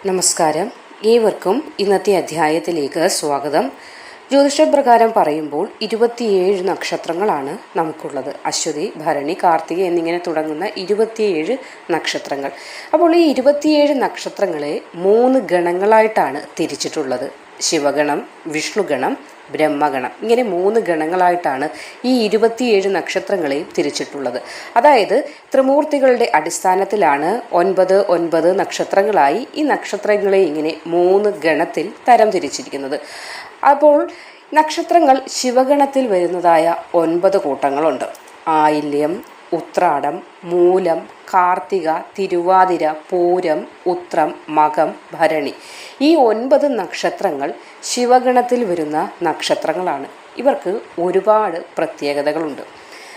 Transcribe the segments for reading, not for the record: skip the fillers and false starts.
നമസ്കാരം. ഏവർക്കും ഇന്നത്തെ അധ്യായത്തിലേക്ക് സ്വാഗതം. ജ്യോതിഷപ്രകാരം പറയുമ്പോൾ 27 നക്ഷത്രങ്ങളാണ് നമുക്കുള്ളത്. അശ്വതി, ഭരണി, കാർത്തിക എന്നിങ്ങനെ തുടങ്ങുന്ന 27 നക്ഷത്രങ്ങൾ. അപ്പോൾ ഈ 27 നക്ഷത്രങ്ങളെ 3 ഗണങ്ങളായിട്ടാണ് തിരിച്ചിട്ടുള്ളത്. ശിവഗണം, വിഷ്ണുഗണം, ബ്രഹ്മഗണം, ഇങ്ങനെ 3 ഗണങ്ങളായിട്ടാണ് ഈ 27 നക്ഷത്രങ്ങളെയും തിരിച്ചിട്ടുള്ളത്. അതായത് ത്രിമൂർത്തികളുടെ അടിസ്ഥാനത്തിലാണ് 9 നക്ഷത്രങ്ങളായി ഈ നക്ഷത്രങ്ങളെ ഇങ്ങനെ 3 ഗണത്തിൽ തരം തിരിച്ചിരിക്കുന്നത്. അപ്പോൾ നക്ഷത്രങ്ങൾ ശിവഗണത്തിൽ വരുന്നതായ 9 കൂട്ടങ്ങളുണ്ട്. ആയില്യം, ഉത്രാടം, മൂലം, കാർത്തിക, തിരുവാതിര, പൂരം, ഉത്രം, മകം, ഭരണി. ഈ 9 നക്ഷത്രങ്ങൾ ശിവഗണത്തിൽ വരുന്ന നക്ഷത്രങ്ങളാണ്. ഇവർക്ക് ഒരുപാട് പ്രത്യേകതകളുണ്ട്.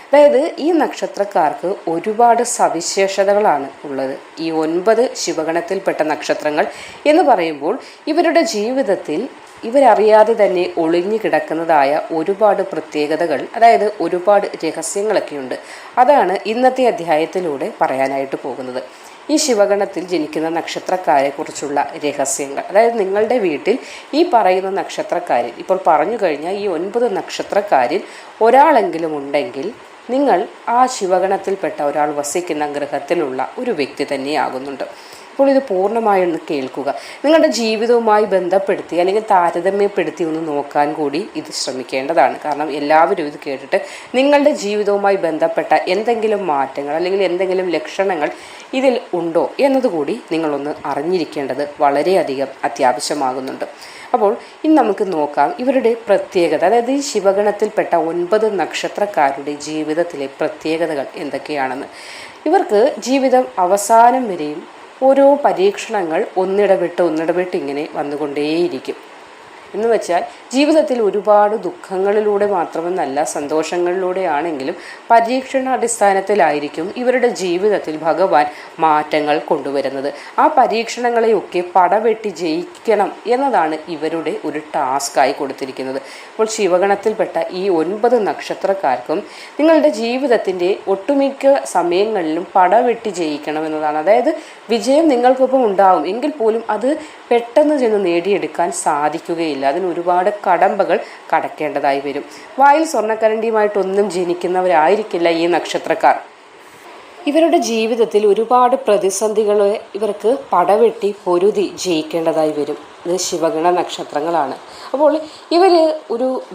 അതായത് ഈ നക്ഷത്രക്കാർക്ക് ഒരുപാട് സവിശേഷതകളാണ് ഉള്ളത്. ഈ 9 ശിവഗണത്തിൽപ്പെട്ട നക്ഷത്രങ്ങൾ എന്ന് പറയുമ്പോൾ ഇവരുടെ ജീവിതത്തിൽ ഇവരറിയാതെ തന്നെ ഒളിഞ്ഞു കിടക്കുന്നതായ ഒരുപാട് പ്രത്യേകതകൾ, അതായത് ഒരുപാട് രഹസ്യങ്ങളൊക്കെയുണ്ട്. അതാണ് ഇന്നത്തെ അധ്യായത്തിലൂടെ പറയാനായിട്ട് പോകുന്നത്. ഈ ശിവഗണത്തിൽ ജനിക്കുന്ന നക്ഷത്രക്കാരെ കുറിച്ചുള്ള രഹസ്യങ്ങൾ, അതായത് നിങ്ങളുടെ വീട്ടിൽ ഈ പറയുന്ന നക്ഷത്രക്കാരിൽ, ഇപ്പോൾ പറഞ്ഞു കഴിഞ്ഞാൽ ഈ 9 നക്ഷത്രക്കാരിൽ ഒരാളെങ്കിലും ഉണ്ടെങ്കിൽ നിങ്ങൾ ആ ശിവഗണത്തിൽപ്പെട്ട ഒരാൾ വസിക്കുന്ന ഗൃഹത്തിലുള്ള ഒരു വ്യക്തി തന്നെയാകുന്നുണ്ട്. അപ്പോൾ ഇത് പൂർണ്ണമായി ഒന്ന് കേൾക്കുക. നിങ്ങളുടെ ജീവിതവുമായി ബന്ധപ്പെടുത്തി അല്ലെങ്കിൽ താരതമ്യപ്പെടുത്തി ഒന്ന് നോക്കാൻ കൂടി ഇത് ശ്രമിക്കേണ്ടതാണ്. കാരണം എല്ലാവരും ഇത് കേട്ടിട്ട് നിങ്ങളുടെ ജീവിതവുമായി ബന്ധപ്പെട്ട എന്തെങ്കിലും മാറ്റങ്ങൾ അല്ലെങ്കിൽ എന്തെങ്കിലും ലക്ഷണങ്ങൾ ഇതിൽ ഉണ്ടോ എന്നതുകൂടി നിങ്ങളൊന്ന് അറിഞ്ഞിരിക്കേണ്ടത് വളരെയധികം അത്യാവശ്യമാകുന്നുണ്ട്. അപ്പോൾ ഇന്ന് നമുക്ക് നോക്കാം ഇവരുടെ പ്രത്യേകത, അതായത് ഈ ശിവഗണത്തിൽപ്പെട്ട 9 നക്ഷത്രക്കാരുടെ ജീവിതത്തിലെ പ്രത്യേകതകൾ എന്തൊക്കെയാണെന്ന്. ഇവർക്ക് ജീവിതം അവസാനം വരെയും ഓരോ പരീക്ഷണങ്ങൾ ഒന്നിടവിട്ട് ഇങ്ങനെ വന്നുകൊണ്ടേയിരിക്കും. എന്ന് വെച്ചാൽ ജീവിതത്തിൽ ഒരുപാട് ദുഃഖങ്ങളിലൂടെ മാത്രമെന്നല്ല, സന്തോഷങ്ങളിലൂടെ ആണെങ്കിലും പരീക്ഷണാടിസ്ഥാനത്തിലായിരിക്കും ഇവരുടെ ജീവിതത്തിൽ ഭഗവാൻ മാറ്റങ്ങൾ കൊണ്ടുവരുന്നത്. ആ പരീക്ഷണങ്ങളെയൊക്കെ പടവെട്ടി ജയിക്കണം എന്നതാണ് ഇവരുടെ ഒരു ടാസ്കായി കൊടുത്തിരിക്കുന്നത്. അപ്പോൾ ശിവഗണത്തിൽപ്പെട്ട ഈ 9 നക്ഷത്രക്കാർക്കും നിങ്ങളുടെ ജീവിതത്തിൻ്റെ ഒട്ടുമിക്ക സമയങ്ങളിലും പടവെട്ടി ജയിക്കണം എന്നതാണ്. അതായത് വിജയം നിങ്ങൾക്കൊപ്പം ഉണ്ടാവും എങ്കിൽ പോലും അത് പെട്ടെന്ന് ചെന്ന് നേടിയെടുക്കാൻ സാധിക്കുകയില്ല. അതിന് ഒരുപാട് കടമ്പകൾ കടക്കേണ്ടതായി വരും. വായിൽ സ്വർണ്ണക്കരണ്ടിയുമായിട്ടൊന്നും ജനിക്കുന്നവരായിരിക്കില്ല ഈ നക്ഷത്രക്കാർ. ഇവരുടെ ജീവിതത്തിൽ ഒരുപാട് പ്രതിസന്ധികളെ ഇവർക്ക് പടവെട്ടി പൊരുതി ജയിക്കേണ്ടതായി വരും. ഇത് ശിവഗണ നക്ഷത്രങ്ങളാണ്. അപ്പോൾ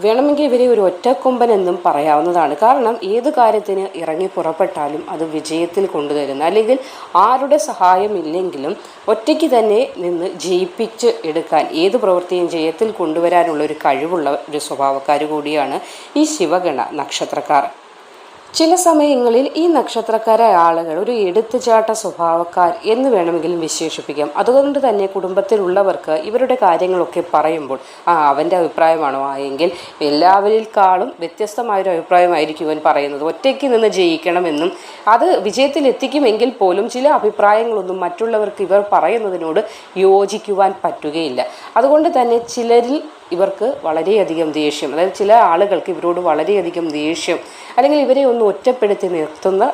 വേണമെങ്കിൽ ഇവരെ ഒരു ഒറ്റക്കൊമ്പൻ എന്നും പറയാവുന്നതാണ്. കാരണം ഏത് കാര്യത്തിന് ഇറങ്ങി പുറപ്പെട്ടാലും അത് വിജയത്തിൽ കൊണ്ടുതരുന്ന, അല്ലെങ്കിൽ ആരുടെ സഹായം ഇല്ലെങ്കിലും ഒറ്റയ്ക്ക് തന്നെ നിന്ന് ജയിപ്പിച്ച് എടുക്കാൻ, ഏത് പ്രവൃത്തിയും ജയത്തിൽ കൊണ്ടുവരാനുള്ള ഒരു കഴിവുള്ള ഒരു സ്വഭാവക്കാർ കൂടിയാണ് ഈ ശിവഗണ നക്ഷത്രക്കാർ. ചില സമയങ്ങളിൽ ഈ നക്ഷത്രക്കാരായ ആളുകൾ ഒരു എടുത്തുചാട്ട സ്വഭാവക്കാർ എന്ന് വേണമെങ്കിലും വിശേഷിപ്പിക്കാം. അതുകൊണ്ട് തന്നെ കുടുംബത്തിലുള്ളവർക്ക് ഇവരുടെ കാര്യങ്ങളൊക്കെ പറയുമ്പോൾ അവൻ്റെ അഭിപ്രായമാണോ എങ്കിൽ എല്ലാവരിൽക്കാളും വ്യത്യസ്തമായൊരു അഭിപ്രായമായിരിക്കും ഇവൻ പറയുന്നത്. ഒറ്റയ്ക്ക് നിന്ന് ജയിക്കണമെന്നും അത് വിജയത്തിലെത്തിക്കുമെങ്കിൽ പോലും ചില അഭിപ്രായങ്ങളൊന്നും മറ്റുള്ളവർക്ക് ഇവർ പറയുന്നതിനോട് യോജിക്കുവാൻ പറ്റുകയില്ല. അതുകൊണ്ട് തന്നെ ചിലരിൽ ഇവർക്ക് വളരെയധികം ദേഷ്യം, അതായത് ചില ആളുകൾക്ക് ഇവരോട് വളരെയധികം ദേഷ്യം അല്ലെങ്കിൽ ഇവരെ ഒന്ന് ഒറ്റപ്പെടുത്തി നിർത്തുന്ന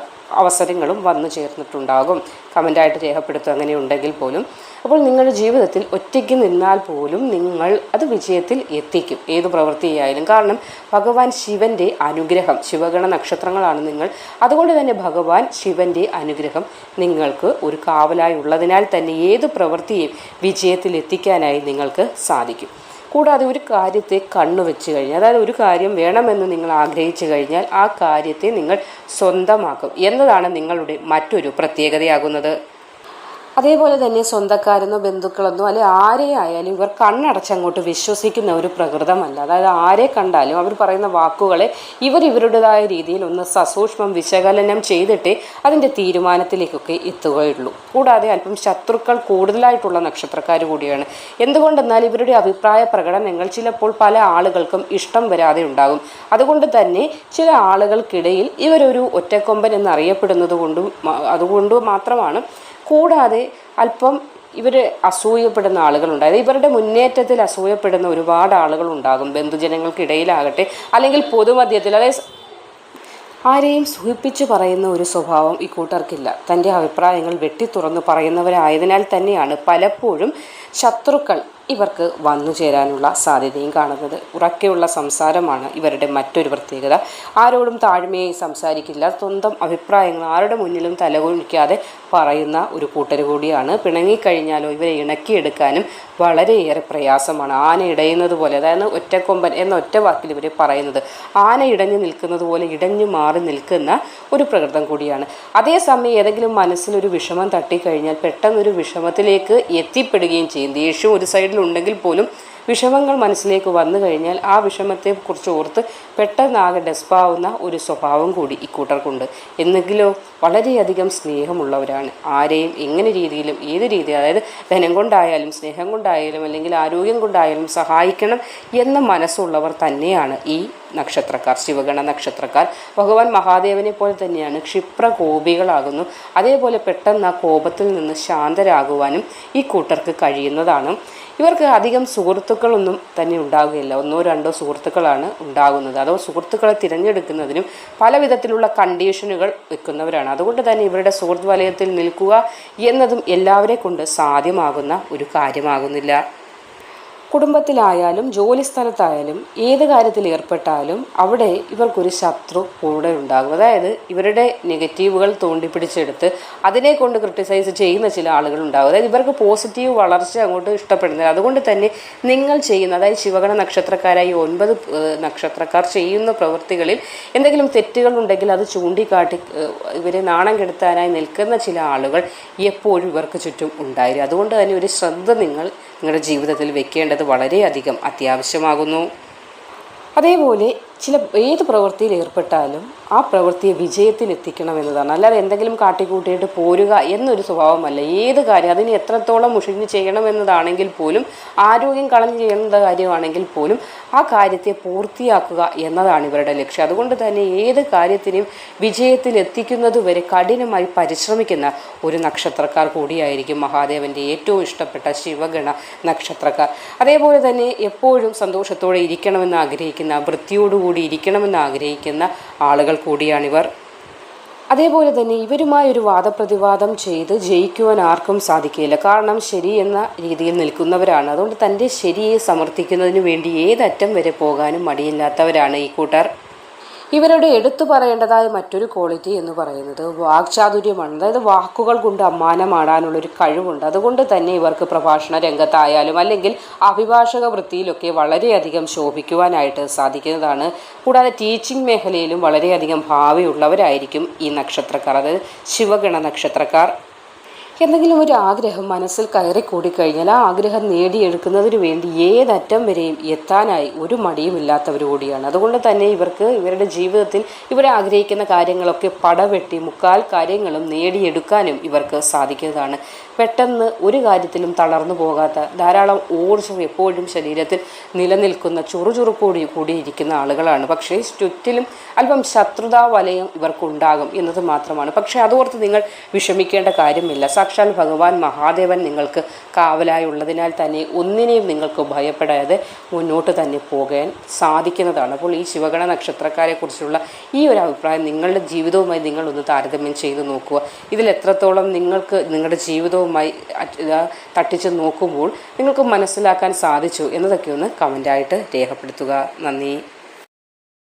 അവസരങ്ങളും വന്നു ചേർന്നിട്ടുണ്ടാകും. കമൻ്റായിട്ട് രേഖപ്പെടുത്തുക അങ്ങനെ ഉണ്ടെങ്കിൽ പോലും. അപ്പോൾ നിങ്ങളുടെ ജീവിതത്തിൽ ഒറ്റയ്ക്ക് നിന്നാൽ പോലും നിങ്ങൾ അത് വിജയത്തിൽ എത്തിക്കും, ഏത് പ്രവൃത്തിയായാലും. കാരണം ഭഗവാൻ ശിവൻ്റെ അനുഗ്രഹം, ശിവഗണ നക്ഷത്രങ്ങളാണ് നിങ്ങൾ. അതുകൊണ്ട് തന്നെ ഭഗവാൻ ശിവൻ്റെ അനുഗ്രഹം നിങ്ങൾക്ക് ഒരു കാവലായി ഉള്ളതിനാൽ തന്നെ ഏത് പ്രവൃത്തിയും വിജയത്തിൽ എത്തിക്കാനായി നിങ്ങൾക്ക് സാധിക്കും. കൂടാതെ ഒരു കാര്യത്തെ കണ്ണുവെച്ച് കഴിഞ്ഞാൽ, അതായത് ഒരു കാര്യം വേണമെന്ന് നിങ്ങൾ ആഗ്രഹിച്ചു കഴിഞ്ഞാൽ ആ കാര്യത്തെ നിങ്ങൾ സ്വന്തമാക്കും എന്നതാണ് നിങ്ങളുടെ മറ്റൊരു പ്രത്യേകതയാകുന്നത്. അതേപോലെ തന്നെ സ്വന്തക്കാരെന്നോ ബന്ധുക്കളെന്നോ അല്ലെ ആരെയായാലും ഇവർ കണ്ണടച്ചങ്ങോട്ട് വിശ്വസിക്കുന്ന ഒരു പ്രകൃതമല്ല. അതായത് ആരെ കണ്ടാലും അവർ പറയുന്ന വാക്കുകളെ ഇവരുടേതായ രീതിയിൽ ഒന്ന് സസൂക്ഷ്മം വിശകലനം ചെയ്തിട്ടേ അതിൻ്റെ തീരുമാനത്തിലേക്കൊക്കെ എത്തുകയുള്ളൂ. കൂടാതെ അല്പം ശത്രുക്കൾ കൂടുതലായിട്ടുള്ള നക്ഷത്രക്കാർ കൂടിയാണ്. എന്തുകൊണ്ടെന്നാൽ ഇവരുടെ അഭിപ്രായ പ്രകടനങ്ങൾ ചിലപ്പോൾ പല ആളുകൾക്കും ഇഷ്ടം വരാതെ ഉണ്ടാകും. അതുകൊണ്ട് തന്നെ ചില ആളുകൾക്കിടയിൽ ഇവരൊരു ഒറ്റക്കൊമ്പൻ അതുകൊണ്ട് മാത്രമാണ്. കൂടാതെ അല്പം ഇവർ അസൂയപ്പെടുന്ന ആളുകളുണ്ട്. അതായത് ഇവരുടെ മുന്നേറ്റത്തിൽ അസൂയപ്പെടുന്ന ഒരുപാട് ആളുകളുണ്ടാകും. ബന്ധുജനങ്ങൾക്കിടയിലാകട്ടെ അല്ലെങ്കിൽ പൊതുമധ്യത്തിൽ, അതായത് ആരെയും സുഖിപ്പിച്ച് പറയുന്ന ഒരു സ്വഭാവം ഇക്കൂട്ടർക്കില്ല. തൻ്റെ അഭിപ്രായങ്ങൾ വെട്ടിത്തുറന്ന് പറയുന്നവരായതിനാൽ തന്നെയാണ് പലപ്പോഴും ശത്രുക്കൾ ഇവർക്ക് വന്നു ചേരാനുള്ള സാധ്യതയും കാണുന്നത്. ഉറക്കെയുള്ള സംസാരമാണ് ഇവരുടെ മറ്റൊരു പ്രത്യേകത. ആരോടും താഴ്മയായി സംസാരിക്കില്ല. സ്വന്തം അഭിപ്രായങ്ങൾ ആരുടെ മുന്നിലും തലകുനിക്കാതെ പറയുന്ന ഒരു കൂട്ടർ കൂടിയാണ്. പിണങ്ങിക്കഴിഞ്ഞാലോ ഇവരെ ഇണക്കിയെടുക്കാനും വളരെയേറെ പ്രയാസമാണ്. ആന ഇടയുന്നത് പോലെ, അതായത് ഒറ്റക്കൊമ്പൻ എന്ന ഒറ്റ വാക്കിൽ ഇവർ പറയുന്നത്, ആന ഇടഞ്ഞു നിൽക്കുന്നത് പോലെ ഇടഞ്ഞു മാറി നിൽക്കുന്ന ഒരു പ്രകൃതം കൂടിയാണ്. അതേസമയം ഏതെങ്കിലും മനസ്സിലൊരു വിഷമം തട്ടിക്കഴിഞ്ഞാൽ പെട്ടെന്നൊരു വിഷമത്തിലേക്ക് എത്തിപ്പെടുകയും ചെയ്യും. ദേഷ്യം ഒരു സൈഡിലുണ്ടെങ്കിൽ പോലും വിഷമങ്ങൾ മനസ്സിലേക്ക് വന്നു കഴിഞ്ഞാൽ ആ വിഷമത്തെക്കുറിച്ച് ഓർത്ത് പെട്ടെന്നാകെ ഡെസ്പാവുന്ന ഒരു സ്വഭാവം കൂടി ഇക്കൂട്ടർക്കുണ്ട്. എന്നെങ്കിലോ വളരെയധികം സ്നേഹമുള്ളവരാണ്. ആരെയും എങ്ങനെ രീതിയിലും ഏത് രീതിയിൽ, അതായത് ധനം കൊണ്ടായാലും സ്നേഹം കൊണ്ടായാലും അല്ലെങ്കിൽ ആരോഗ്യം കൊണ്ടായാലും സഹായിക്കണം എന്ന മനസ്സുള്ളവർ തന്നെയാണ് ഈ നക്ഷത്രക്കാർ, ശിവഗണ നക്ഷത്രക്കാർ. ഭഗവാൻ മഹാദേവനെ പോലെ തന്നെയാണ് ക്ഷിപ്രകോപികളാകുന്നു. അതേപോലെ പെട്ടെന്ന് ആ കോപത്തിൽ നിന്ന് ശാന്തരാകുവാനും ഈ കൂട്ടർക്ക് കഴിയുന്നതാണ്. ഇവർക്ക് അധികം സുഹൃത്തുക്കളൊന്നും തന്നെ ഉണ്ടാവുകയില്ല. 1-2 സുഹൃത്തുക്കളാണ് ഉണ്ടാകുന്നത്. അതോ സുഹൃത്തുക്കളെ തിരഞ്ഞെടുക്കുന്നതിനും പല വിധത്തിലുള്ള കണ്ടീഷനുകൾ വെക്കുന്നവരാണ്. അതുകൊണ്ട് തന്നെ ഇവരുടെ സുഹൃത്ത് വലയത്തിൽ നിൽക്കുക എന്നതും എല്ലാവരെ കൊണ്ട് സാധ്യമാകുന്ന ഒരു കാര്യമാകുന്നില്ല. കുടുംബത്തിലായാലും ജോലി സ്ഥലത്തായാലും ഏത് കാര്യത്തിൽ ഏർപ്പെട്ടാലും അവിടെ ഇവർക്കൊരു ശത്രു കൂടെ ഉണ്ടാകും. അതായത് ഇവരുടെ നെഗറ്റീവുകൾ തോണ്ടിപ്പിടിച്ചെടുത്ത് അതിനെ കൊണ്ട് ക്രിട്ടിസൈസ് ചെയ്യുന്ന ചില ആളുകൾ ഉണ്ടാകും. അതായത് ഇവർക്ക് പോസിറ്റീവ് വളർച്ച അങ്ങോട്ട് ഇഷ്ടപ്പെടുന്നില്ല. അതുകൊണ്ട് തന്നെ നിങ്ങൾ ചെയ്യുന്ന, അതായത് ശിവഗണ നക്ഷത്രക്കാരായി 9 നക്ഷത്രക്കാർ ചെയ്യുന്ന പ്രവൃത്തികളിൽ എന്തെങ്കിലും തെറ്റുകൾ ഉണ്ടെങ്കിൽ അത് ചൂണ്ടിക്കാട്ടി ഇവരെ നാണം കെടുത്താനായി നിൽക്കുന്ന ചില ആളുകൾ എപ്പോഴും ഇവർക്ക് ചുറ്റും ഉണ്ടായിരുന്നു. അതുകൊണ്ട് തന്നെ ഒരു ശ്രദ്ധ നിങ്ങളുടെ ജീവിതത്തിൽ വെക്കേണ്ടത് വളരെയധികം അത്യാവശ്യമാകുന്നു. അതേപോലെ ഏത് പ്രവൃത്തിയിൽ ഏർപ്പെട്ടാലും ആ പ്രവൃത്തിയെ വിജയത്തിലെത്തിക്കണമെന്നതാണ്. അല്ലാതെ എന്തെങ്കിലും കാട്ടിക്കൂട്ടിയിട്ട് പോരുക എന്നൊരു സ്വഭാവമല്ല. ഏത് കാര്യം അതിന് എത്രത്തോളം മുഷിഞ്ഞ് ചെയ്യണമെന്നതാണെങ്കിൽ പോലും, ആരോഗ്യം കളഞ്ഞ് ചെയ്യുന്ന കാര്യമാണെങ്കിൽ പോലും ആ കാര്യത്തെ പൂർത്തിയാക്കുക എന്നതാണ് ഇവരുടെ ലക്ഷ്യം. അതുകൊണ്ട് തന്നെ ഏത് കാര്യത്തിനും വിജയത്തിലെത്തിക്കുന്നത് വരെ കഠിനമായി പരിശ്രമിക്കുന്ന ഒരു നക്ഷത്രക്കാർ കൂടിയായിരിക്കും മഹാദേവൻ്റെ ഏറ്റവും ഇഷ്ടപ്പെട്ട ശിവഗണ നക്ഷത്രക്കാർ. അതേപോലെ തന്നെ എപ്പോഴും സന്തോഷത്തോടെ ഇരിക്കണമെന്ന് ആഗ്രഹിക്കുന്ന, വൃത്തിയോടുകൂടി ഇരിക്കണമെന്ന് ആഗ്രഹിക്കുന്ന ആളുകൾ കൂടിയാണിവർ. അതേപോലെ തന്നെ ഇവരുമായി ഒരു വാദപ്രതിവാദം ചെയ്ത് ജയിക്കുവാൻ ആർക്കും സാധിക്കില്ല. കാരണം ശരി എന്ന രീതിയിൽ നിൽക്കുന്നവരാണ്. അതുകൊണ്ട് തൻ്റെ ശരിയെ സമർത്ഥിക്കുന്നതിന് വേണ്ടി ഏതറ്റം വരെ പോകാനും മടിയില്ലാത്തവരാണ് ഈ കൂട്ടർ. ഇവരുടെ എടുത്തു പറയേണ്ടതായ മറ്റൊരു ക്വാളിറ്റി എന്ന് പറയുന്നത് വാക്ചാതുര്യമാണ്. അതായത് വാക്കുകൾ കൊണ്ട് അമ്മാനമാടാനുള്ളൊരു കഴിവുണ്ട്. അതുകൊണ്ട് തന്നെ ഇവർക്ക് പ്രഭാഷണ രംഗത്തായാലും അല്ലെങ്കിൽ അഭിഭാഷക വൃത്തിയിലൊക്കെ വളരെയധികം ശോഭിക്കുവാനായിട്ട് സാധിക്കുന്നതാണ്. കൂടാതെ ടീച്ചിങ് മേഖലയിലും വളരെയധികം ഭാവിയുള്ളവരായിരിക്കും ഈ നക്ഷത്രക്കാർ, അതായത് ശിവഗണ നക്ഷത്രക്കാർ. എന്തെങ്കിലും ഒരു ആഗ്രഹം മനസ്സിൽ കയറിക്കൂടിക്കഴിഞ്ഞാൽ ആ ആഗ്രഹം നേടിയെടുക്കുന്നതിന് വേണ്ടി ഏതറ്റം വരെയും എത്താനായി ഒരു മടിയുമില്ലാത്തവർ കൂടിയാണ്. അതുകൊണ്ട് തന്നെ ഇവർക്ക് ഇവരുടെ ജീവിതത്തിൽ ഇവർ ആഗ്രഹിക്കുന്ന കാര്യങ്ങളൊക്കെ പടവെട്ടി മുക്കാൽ കാര്യങ്ങളും നേടിയെടുക്കാനും ഇവർക്ക് സാധിക്കുന്നതാണ്. പെട്ടെന്ന് ഒരു കാര്യത്തിലും തളർന്നു പോകാത്ത, ധാരാളം ഊർജ്ജം എപ്പോഴും ശരീരത്തിൽ നിലനിൽക്കുന്ന, കൂടിയിരിക്കുന്ന ആളുകളാണ്. പക്ഷേ ചുറ്റിലും അല്പം ശത്രുതാ വലയം ഇവർക്കുണ്ടാകും എന്നത് മാത്രമാണ്. പക്ഷേ അതോർത്ത് നിങ്ങൾ വിഷമിക്കേണ്ട കാര്യമില്ല. സാക്ഷാൽ ഭഗവാൻ മഹാദേവൻ നിങ്ങൾക്ക് കാവലായി ഉള്ളതിനാൽ തന്നെ ഒന്നിനെയും നിങ്ങൾക്ക് ഭയപ്പെടാതെ മുന്നോട്ട് തന്നെ പോകാൻ സാധിക്കുന്നതാണ്. അപ്പോൾ ഈ ശിവഗണ നക്ഷത്രക്കാരെ കുറിച്ചുള്ള ഈ ഒരു അഭിപ്രായം നിങ്ങളുടെ ജീവിതവുമായി നിങ്ങളൊന്ന് താരതമ്യം ചെയ്ത് നോക്കുക. ഇതിൽ എത്രത്തോളം നിങ്ങൾക്ക് നിങ്ങളുടെ ജീവിതവുമായി തട്ടിച്ച് നോക്കുമ്പോൾ നിങ്ങൾക്ക് മനസ്സിലാക്കാൻ സാധിച്ചു എന്നതൊക്കെ ഒന്ന് കമൻ്റായിട്ട് രേഖപ്പെടുത്തുക. നന്ദി.